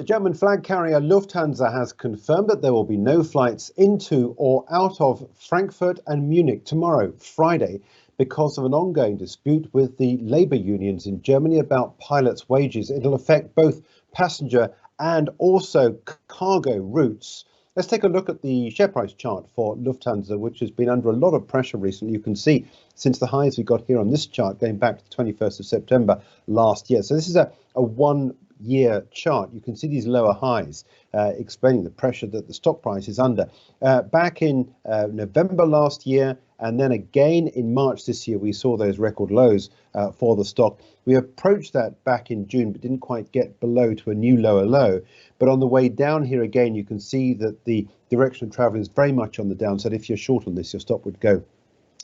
The German flag carrier Lufthansa has confirmed that there will be no flights into or out of Frankfurt and Munich tomorrow, Friday, because of an ongoing dispute with the labour unions in Germany about pilots' wages. It'll affect both passenger and also cargo routes. Let's take a look at the share price chart for Lufthansa, which has been under a lot of pressure recently. You can see since the highs we got here on this chart going back to the 21st of September last year. So this is a 1 year chart. You can see these lower highs explaining the pressure that the stock price is under. Back in November last year and then again in March this year, we saw those record lows for the stock. We approached that back in June, but didn't quite get below to a new lower low. But on the way down here again, you can see that the direction of travel is very much on the downside. If you're short on this, your stock would go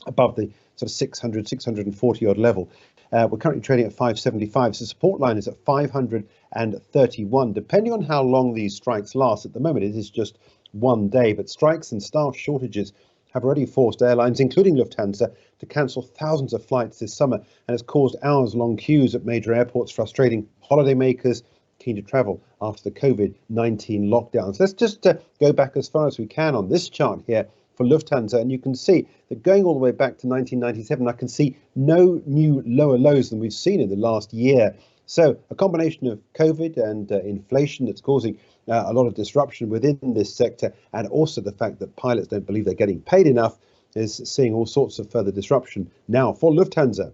above the sort of 640 odd level. We're currently trading at 575. So support line is at 531. Depending on how long these strikes last, at the moment it is just 1 day, but strikes and staff shortages have already forced airlines, including Lufthansa, to cancel thousands of flights this summer, and has caused hours-long queues at major airports, frustrating holidaymakers keen to travel after the COVID-19 lockdowns. Let's just go back as far as we can on this chart here for Lufthansa, and you can see that going all the way back to 1997, I can see no new lower lows than we've seen in the last year. So a combination of COVID and inflation that's causing a lot of disruption within this sector, and also the fact that pilots don't believe they're getting paid enough, is seeing all sorts of further disruption now for Lufthansa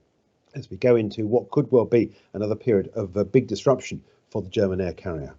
as we go into what could well be another period of big disruption for the German air carrier.